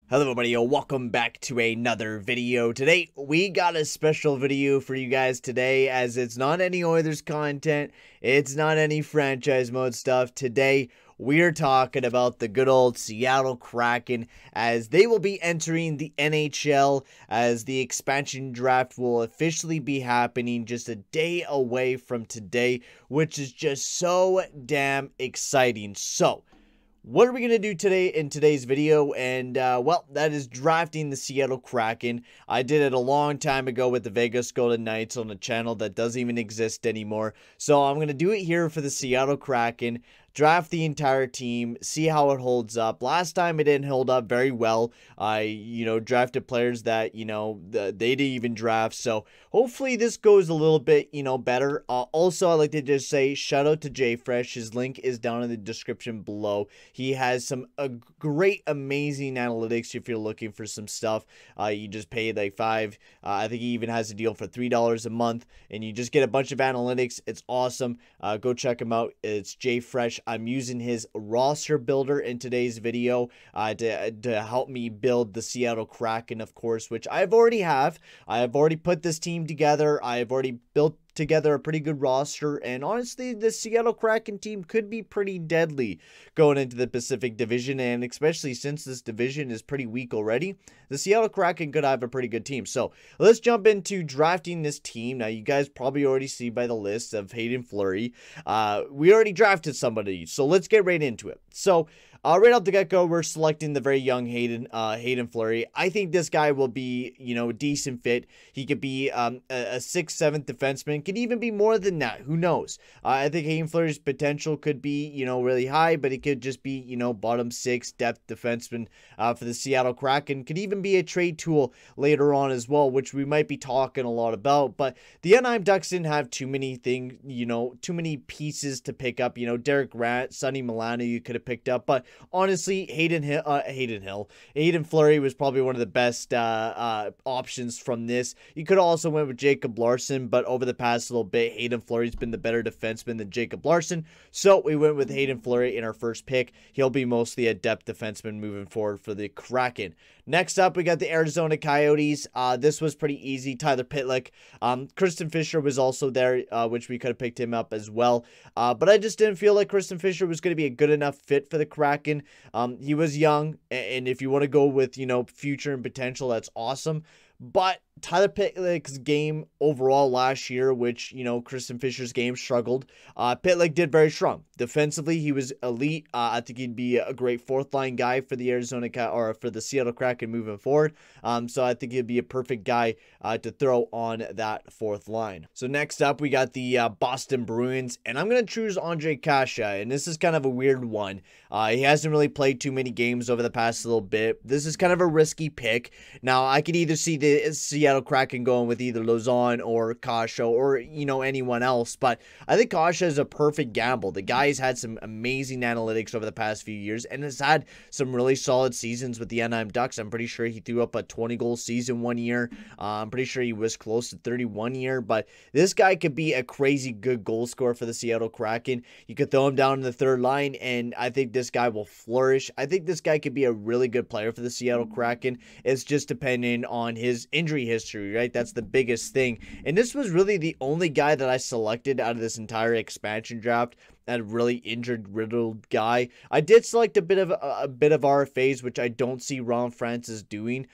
Hello everybody, welcome back to another video. Today, we got a special video for you guys today, as it's not any Oilers content, it's not any franchise mode stuff. Today, we're talking about the good old Seattle Kraken, as they will be entering the NHL, as the expansion draft will officially be happening just a day away from today, which is just so damn exciting. So, what are we going to do today in today's video? And, well, that is drafting the Seattle Kraken. I did it a long time ago with the Vegas Golden Knights on a channel that doesn't even exist anymore. So I'm going to do it here for the Seattle Kraken. Draft the entire team, see how it holds up. Last time it didn't hold up very well. I, drafted players that, they didn't even draft. So hopefully this goes a little bit, better. Also, I'd like to just say shout out to JFresh. His link is down in the description below. He has some great, amazing analytics if you're looking for some stuff. You just pay like $5. I think he even has a deal for $3 a month, and you just get a bunch of analytics. It's awesome. Go check him out. It's JFresh. I'm using his roster builder in today's video to help me build the Seattle Kraken, of course, which I have already put this team together. I have already built together a pretty good roster, and honestly, the Seattle Kraken team could be pretty deadly going into the Pacific Division, and especially since this division is pretty weak already, the Seattle Kraken could have a pretty good team. So let's jump into drafting this team. Now, you guys probably already see by the list of Hayden Flurry, we already drafted somebody, so let's get right into it. So right out the get-go, we're selecting the very young Hayden Flurry. I think this guy will be, a decent fit. He could be a 6th, 7th defenseman. Could even be more than that. Who knows? I think Hayden Flurry's potential could be, really high, but he could just be, bottom 6 depth defenseman for the Seattle Kraken. Could even be a trade tool later on as well, which we might be talking a lot about. But the Anaheim Ducks didn't have too many things, too many pieces to pick up. Derek Grant, Sonny Milano you could have picked up, but honestly, Hayden Flurry was probably one of the best options from this. You could also went with Jacob Larson, but over the past little bit, Hayden Flurry's been the better defenseman than Jacob Larson, so we went with Hayden Flurry in our first pick. He'll be mostly a depth defenseman moving forward for the Kraken. Next up, we got the Arizona Coyotes. This was pretty easy. Tyler Pitlick. Kristen Fisher was also there, which we could have picked him up as well. But I just didn't feel like Kristen Fisher was going to be a good enough fit for the Kraken. He was young, and if you want to go with, future and potential, that's awesome. But Tyler Pitlick's game overall last year, which, Kristen Fisher's game struggled, Pitlick did very strong. Defensively, he was elite. I think he'd be a great fourth-line guy for the for the Seattle Kraken moving forward. So I think he'd be a perfect guy to throw on that fourth line. So next up, we got the Boston Bruins, and I'm going to choose Andre Kasha, and this is kind of a weird one. He hasn't really played too many games over the past little bit. This is kind of a risky pick. Now, I could either see the Seattle Kraken going with either Lauzon or Kasha or, anyone else, but I think Kasha is a perfect gamble. The guy's had some amazing analytics over the past few years and has had some really solid seasons with the Anaheim Ducks. I'm pretty sure he threw up a 20-goal season one year. I'm pretty sure he was close to 31 year, but this guy could be a crazy good goal scorer for the Seattle Kraken. You could throw him down in the third line, and I think this guy will flourish. I think this guy could be a really good player for the Seattle Kraken. It's just depending on his injury history, right? That's the biggest thing. And this was really the only guy that I selected out of this entire expansion draft, that really injured riddled guy. I did select a bit of RFAs, which I don't see Ron Francis doing,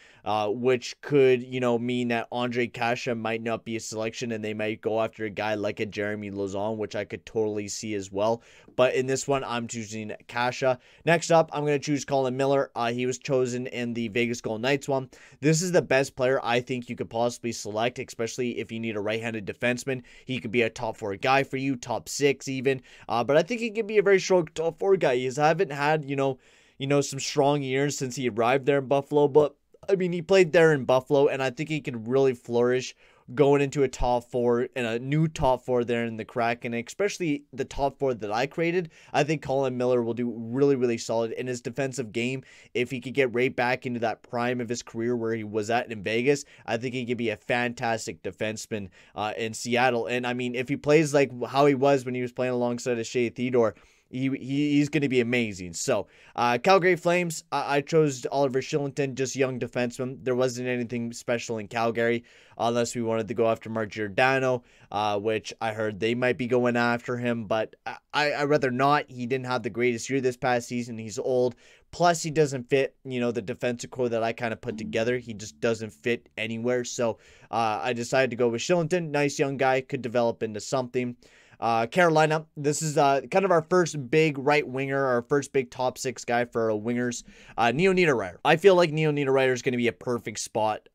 which could, mean that Andre Kasha might not be a selection, and they might go after a guy like a Jeremy Lauzon, which I could totally see as well. But in this one, I'm choosing Kasha. Next up, I'm going to choose Colin Miller. He was chosen in the Vegas Golden Knights one. This is the best player I think you could possibly select, especially if you need a right-handed defenseman. He could be a top 4 guy for you, top 6 even. But I think he could be a very strong top 4 guy. He haven't had, some strong years since he arrived there in Buffalo. But, I mean, he played there in Buffalo, and I think he could really flourish going into a top 4 and a new top 4 there in the Kraken, especially the top 4 that I created. I think Colin Miller will do really, really solid in his defensive game. If he could get right back into that prime of his career where he was at in Vegas, I think he could be a fantastic defenseman in Seattle. And I mean, if he plays like how he was when he was playing alongside of Shea Theodore, he's going to be amazing. So, Calgary Flames, I chose Oliver Kylington, just young defenseman. There wasn't anything special in Calgary unless we wanted to go after Mark Giordano, which I heard they might be going after him, but I'd rather not. He didn't have the greatest year this past season. He's old. Plus, he doesn't fit, the defensive core that I kind of put together. He just doesn't fit anywhere. So I decided to go with Kylington. Nice young guy, could develop into something. Carolina, this is kind of our first big right winger, our first big top six guy for our wingers. Neo Niederreiter. I feel like Neo Niederreiter is going to be a perfect spot,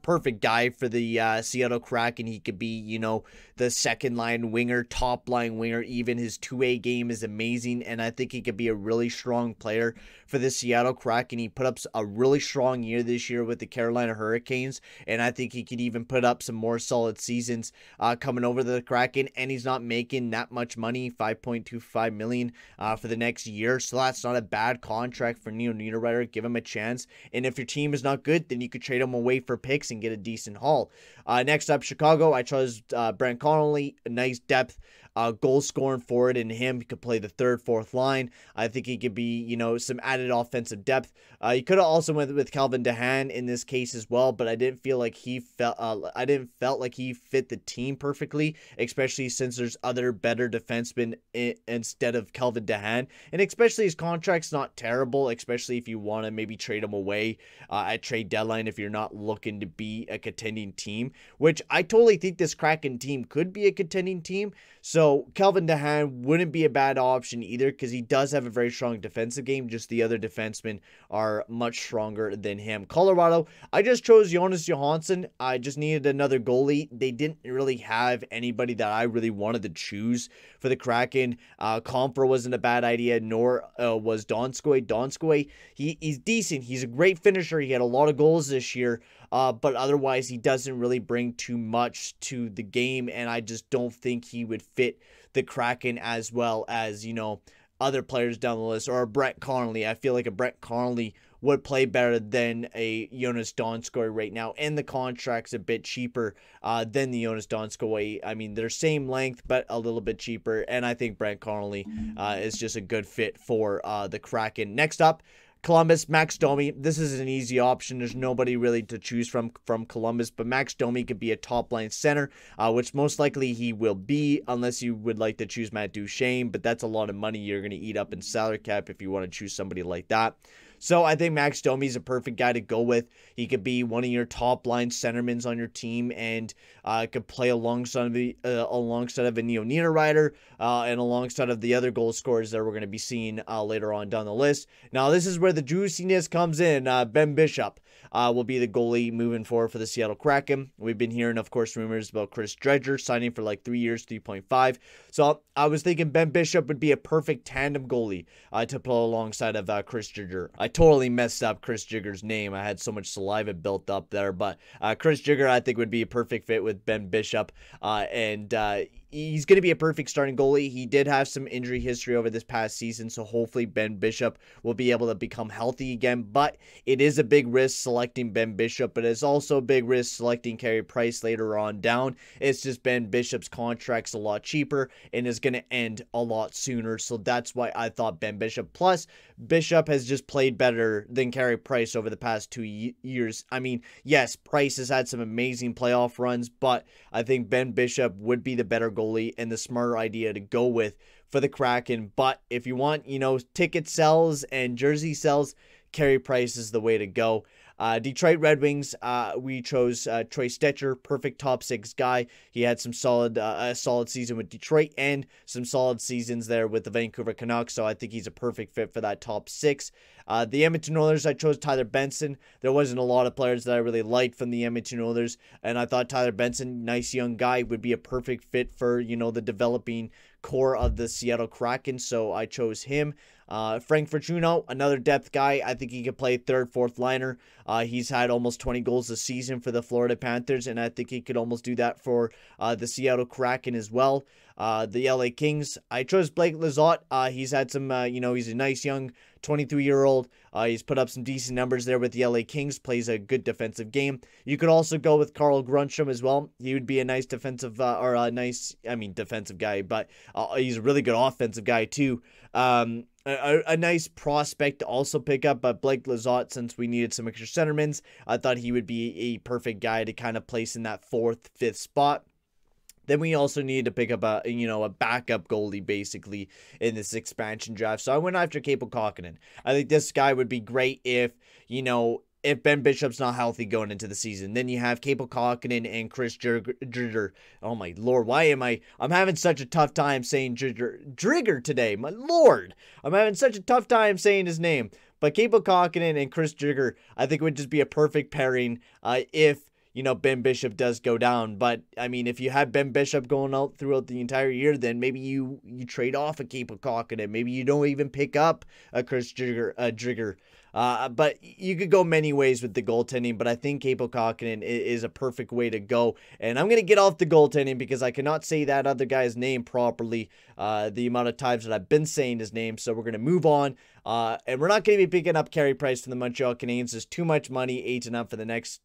perfect guy for the Seattle Kraken. He could be, the second line winger, top line winger. Even his 2A game is amazing, and I think he could be a really strong player for the Seattle Kraken. He put up a really strong year this year with the Carolina Hurricanes, and I think he could even put up some more solid seasons coming over to the Kraken, and he's not making that much money, $5.25 million for the next year, so that's not a bad contract for Neo Niederreiter. Give him a chance, and if your team is not good, then you could trade him away for picks and get a decent haul. Next up, Chicago, I chose Bran Connolly, a nice depth goal scoring forward in him. He could play the third, fourth line. I think he could be, some added offensive depth. You could have also went with Calvin DeHaan in this case as well, but I didn't feel like he felt like he fit the team perfectly, especially since there's other better defensemen instead of Calvin DeHaan, and especially his contract's not terrible, especially if you want to maybe trade him away at trade deadline if you're not looking to be a contending team, which I totally think this Kraken team could be a contending team. So Calvin DeHaan wouldn't be a bad option either, because he does have a very strong defensive game. Just the other defensemen are much stronger than him. Colorado, I just chose Jonas Johansson. I just needed another goalie. They didn't really have anybody that I really wanted to choose for the Kraken. Comfer wasn't a bad idea, nor was Donskoy. Donskoy, he's decent. He's a great finisher. He had a lot of goals this year. But otherwise, he doesn't really bring too much to the game, and I just don't think he would fit the Kraken as well as, other players down the list, or a Bran Connolly. I feel like a Bran Connolly would play better than a Jonas Donskoy right now, and the contract's a bit cheaper than the Jonas Donskoy. I mean, they're same length, but a little bit cheaper, and I think Bran Connolly is just a good fit for the Kraken. Next up, Columbus, Max Domi. This is an easy option. There's nobody really to choose from Columbus, but Max Domi could be a top-line center, which most likely he will be, unless you would like to choose Matt Duchene, but that's a lot of money you're going to eat up in salary cap if you want to choose somebody like that. So I think Max Domi is a perfect guy to go with. He could be one of your top-line centermen on your team, and could play alongside of a Neo Niederreiter and alongside of the other goal scorers that we're going to be seeing later on down the list. Now, this is where the juiciness comes in. Ben Bishop will be the goalie moving forward for the Seattle Kraken. We've been hearing, of course, rumors about Chris Dredger signing for like 3 years, 3.5. So I was thinking Ben Bishop would be a perfect tandem goalie to play alongside of Chris Dredger. I totally messed up Chris Jigger's name. I had so much saliva built up there, but Chris Jigger I think would be a perfect fit with Ben Bishop, and he's going to be a perfect starting goalie. He did have some injury history over this past season, so hopefully Ben Bishop will be able to become healthy again, but it is a big risk selecting Ben Bishop, but it's also a big risk selecting Carey Price later on down. It's just Ben Bishop's contract's a lot cheaper and is going to end a lot sooner, so that's why I thought Ben Bishop. Plus, Bishop has just played better than Carey Price over the past 2 years. I mean, yes, Price has had some amazing playoff runs, but I think Ben Bishop would be the better goalie and the smarter idea to go with for the Kraken. But if you want, ticket sales and jersey sales, Carey Price is the way to go. Detroit Red Wings, we chose Troy Stecher, perfect top six guy. He had some solid season with Detroit and some solid seasons there with the Vancouver Canucks, so I think he's a perfect fit for that top six. The Edmonton Oilers, I chose Tyler Benson. There wasn't a lot of players that I really liked from the Edmonton Oilers, and I thought Tyler Benson, nice young guy, would be a perfect fit for, the developing core of the Seattle Kraken, so I chose him. Frank Fortuno, another depth guy. I think he could play third, fourth liner. He's had almost 20 goals this season for the Florida Panthers, and I think he could almost do that for the Seattle Kraken as well. The LA Kings, I chose Blake Lizotte. He's had some, he's a nice young 23-year-old. He's put up some decent numbers there with the LA Kings, plays a good defensive game. You could also go with Carl Grundstrom as well. He would be a nice defensive defensive guy, but he's a really good offensive guy too. A nice prospect to also pick up, but Blake Lizotte, since we needed some extra centermans, I thought he would be a perfect guy to kind of place in that 4th, 5th spot. Then we also needed to pick up a backup goalie basically in this expansion draft. So I went after Kaapo Kähkönen. I think this guy would be great if Ben Bishop's not healthy going into the season. Then you have Kaapo Kähkönen and Chris Driedger. Oh my lord, I'm having such a tough time saying Driedger today. My lord, I'm having such a tough time saying his name. But Kaapo Kähkönen and Chris Driedger, I think would just be a perfect pairing if Ben Bishop does go down. But, I mean, if you have Ben Bishop going out throughout the entire year, then maybe you trade off a Kaapo Kähkönen. Maybe you don't even pick up a Chris Driedger. But you could go many ways with the goaltending, but I think Kaapo Kähkönen is a perfect way to go. And I'm going to get off the goaltending because I cannot say that other guy's name properly the amount of times that I've been saying his name. So we're going to move on. And we're not going to be picking up Carey Price from the Montreal Canadiens. There's too much money aging up for the next,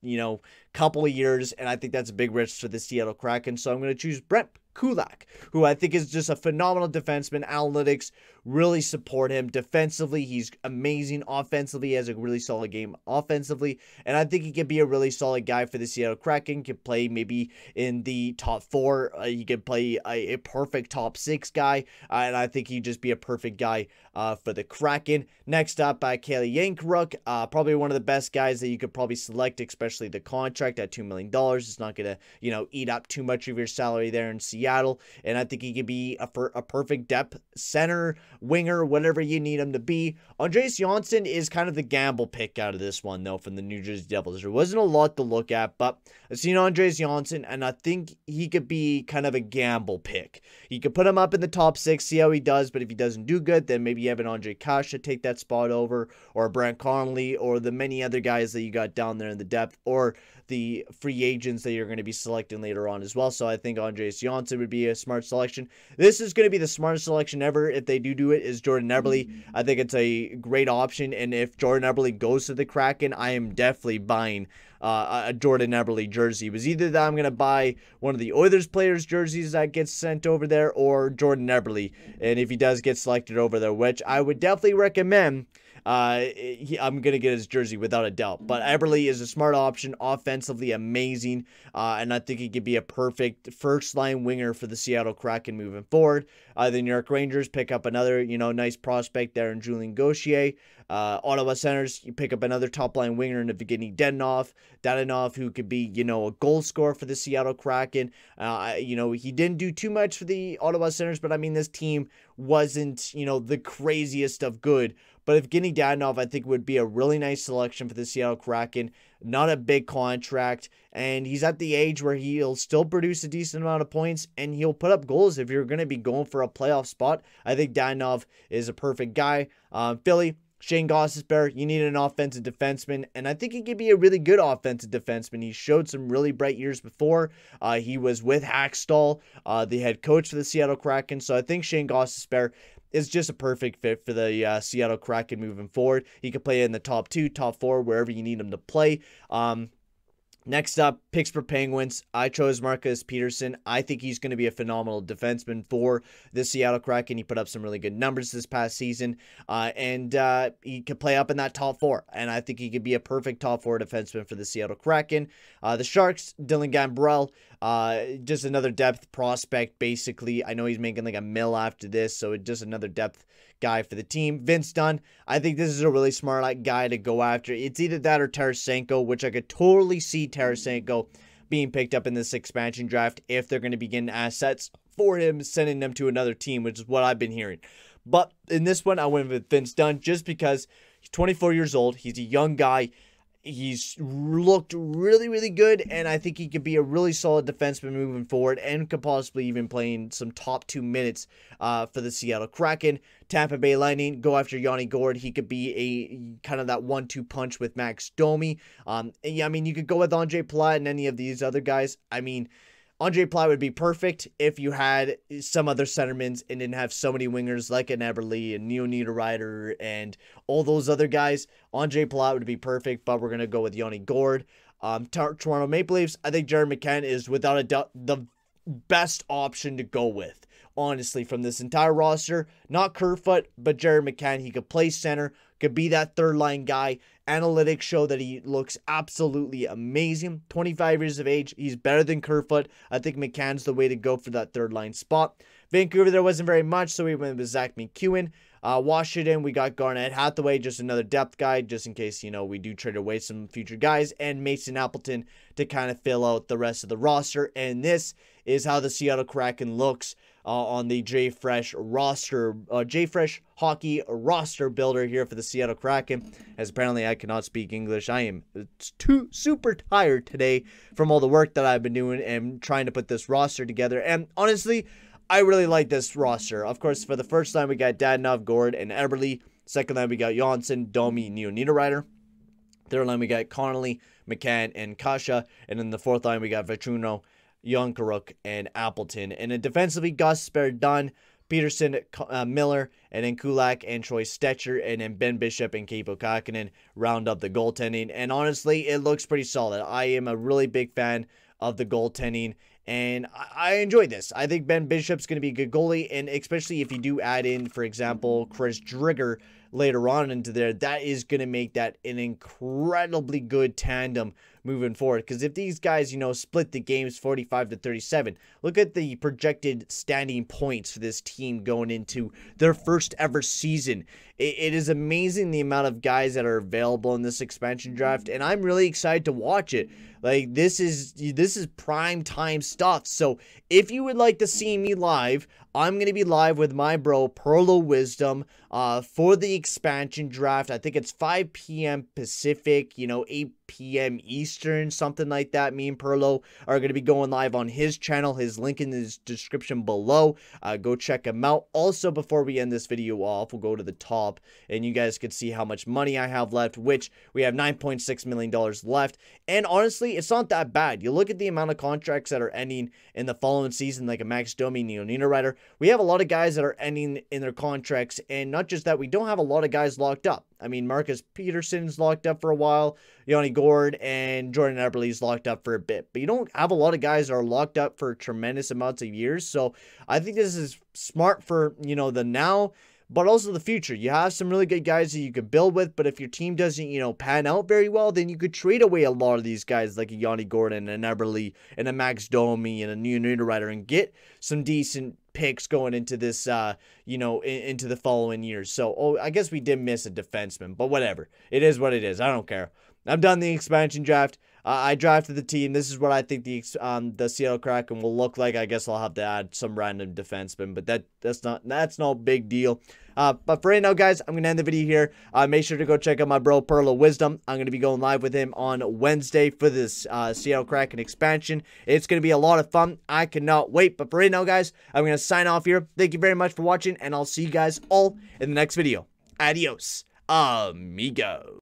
couple of years. And I think that's a big risk for the Seattle Kraken. So I'm going to choose Brent Kulak, who I think is just a phenomenal defenseman. Analytics really support him. Defensively, he's amazing. Offensively, he has a really solid game offensively. And I think he could be a really solid guy for the Seattle Kraken. Could play maybe in the top 4. He could play a perfect top 6 guy. And I think he'd just be a perfect guy for the Kraken. Next up, Kelly Yankruk. Probably one of the best guys that you could probably select, especially the contract at $2 million. It's not going to, eat up too much of your salary there in Seattle. And I think he could be a perfect depth center, winger, whatever you need him to be. Andreas Johnsson is kind of the gamble pick out of this one, though, from the New Jersey Devils. There wasn't a lot to look at, but I've seen Andreas Johnsson, and I think he could be kind of a gamble pick. You could put him up in the top 6, see how he does, but if he doesn't do good, then maybe you have an Andre Kasha take that spot over, or a Bran Connolly, or the many other guys that you got down there in the depth, or the free agents that you're going to be selecting later on as well. So I think Andreas Johnsson would be a smart selection. This is going to be the smartest selection ever if they do it, is Jordan Eberle. I think it's a great option, and if Jordan Eberle goes to the Kraken, I am definitely buying a Jordan Eberle jersey. It was either that I'm going to buy one of the Oilers players' jerseys that gets sent over there, or Jordan Eberle, and if he does get selected over there, which I would definitely recommend, I'm going to get his jersey without a doubt. But Eberle is a smart option, offensively amazing, and I think he could be a perfect first-line winger for the Seattle Kraken moving forward. The New York Rangers pick up another, nice prospect there in Julien Gauthier. Ottawa Senators, you pick up another top-line winger in Evgeny Dadonov, who could be, a goal scorer for the Seattle Kraken. He didn't do too much for the Ottawa Senators, but I mean, this team wasn't, the craziest of good. But Evgeny Dadonov, I think, would be a really nice selection for the Seattle Kraken. Not a big contract, and he's at the age where he'll still produce a decent amount of points, and he'll put up goals if you're going to be going for a playoff spot. I think Dadonov is a perfect guy. Philly, Shane Gostisbehere, you need an offensive defenseman, and I think he could be a really good offensive defenseman. He showed some really bright years before. He was with Hackstall, the head coach for the Seattle Kraken, so I think Shane Gostisbehere is just a perfect fit for the Seattle Kraken moving forward. He could play in the top 2, top 4, wherever you need him to play. Next up, Pittsburgh Penguins. I chose Marcus Peterson. I think he's going to be a phenomenal defenseman for the Seattle Kraken. He put up some really good numbers this past season, and he could play up in that top 4, and I think he could be a perfect top 4 defenseman for the Seattle Kraken. The Sharks, Dylan Gambrell, just another depth prospect, basically. I know he's making like $1 million after this, so just another depth guy for the team. Vince Dunn, I think this is a really smart guy to go after. It's either that or Tarasenko, which I could totally see Tarasenko being picked up in this expansion draft if they're going to be getting assets for him, sending them to another team, which is what I've been hearing. But in this one, I went with Vince Dunn just because he's 24 years old. He's a young guy. He's looked really, really good, and I think he could be a really solid defenseman moving forward and could possibly even play in some top 2 minutes for the Seattle Kraken. Tampa Bay Lightning, go after Yanni Gourde. He could be a kind of that 1-2 punch with Max Domi. You could go with Andre Palat and any of these other guys. I mean, Andre Ply would be perfect if you had some other centermans and didn't have so many wingers like an Eberle and Neo Niederreiter and all those other guys. Andre Ply would be perfect, but we're going to go with Yanni Gourde. Toronto Maple Leafs, I think Jared McCann is without a doubt the best option to go with, honestly, from this entire roster. Not Kerfoot, but Jared McCann. He could play center, could be that third line guy. Analytics show that he looks absolutely amazing. 25 years of age. He's better than Kerfoot. I think McCann's the way to go for that third line spot. Vancouver, there wasn't very much, so we went with Zach McEwen. Washington, we got Garnett Hathaway, just another depth guy, just in case, we do trade away some future guys, and Mason Appleton to kind of fill out the rest of the roster. And this is how the Seattle Kraken looks on the JFresh roster, JFresh hockey roster builder here for the Seattle Kraken, as apparently I cannot speak English. I am super tired today from all the work that I've been doing and trying to put this roster together. And honestly, I really like this roster. Of course, for the first line, we got Dadonov, Gourde, and Eberle. Second line, we got Johnsson, Domi, Neo Niederreiter. Third line, we got Connolly, McCann, and Kasha. And in the fourth line, we got Vetruno, Jonkaruk, and Appleton. And then defensively, Gus Dunn, Peterson, Miller, and then Kulak and Troy Stetcher, and then Ben Bishop and Kaapo Kähkönen round up the goaltending. And honestly, it looks pretty solid. I am a really big fan of the goaltending, and I enjoy this. I think Ben Bishop's going to be a good goalie, and especially if you do add in, for example, Chris Driedger later on into there, that is going to make that an incredibly good tandem moving forward. Because if these guys, split the games 45-37, look at the projected standing points for this team going into their first ever season. It is amazing the amount of guys that are available in this expansion draft, and I'm really excited to watch it. Like, this is prime time stuff. So if you would like to see me live, I'm going to be live with my bro Perlo Wisdom for the expansion draft. I think it's 5 p.m. Pacific, 8 p.m. Eastern, something like that. Me and Perlo are going to be going live on his channel. His link in the description below. Go check him out. Also, before we end this video off, we'll go to the top and you guys can see how much money I have left, which we have $9.6 million left. And honestly, it's not that bad. You look at the amount of contracts that are ending in the following season, like a Max Domi, Neo Niederreiter. We have a lot of guys that are ending in their contracts, and not just that, we don't have a lot of guys locked up. I mean, Marcus Peterson's locked up for a while, Yanni Gourde and Jordan Eberle's locked up for a bit, but you don't have a lot of guys that are locked up for tremendous amounts of years. So I think this is smart for, the now, but also the future. You have some really good guys that you could build with, but if your team doesn't, pan out very well, then you could trade away a lot of these guys like a Yanni Gordon and an Eberle and a Max Domi and a Neo Niederreiter and get some decent picks going into this, into the following years. So, I guess we did miss a defenseman, but whatever. It is what it is. I don't care. I'm done the expansion draft. I drafted the team. This is what I think the Seattle Kraken will look like. I guess I'll have to add some random defenseman, but that's no big deal. But for right now, guys, I'm gonna end the video here. Make sure to go check out my bro Perlo Wisdom. I'm gonna be going live with him on Wednesday for this Seattle Kraken expansion. It's gonna be a lot of fun. I cannot wait. But for right now, guys, I'm gonna sign off here. Thank you very much for watching, and I'll see you guys all in the next video. Adios, amigo.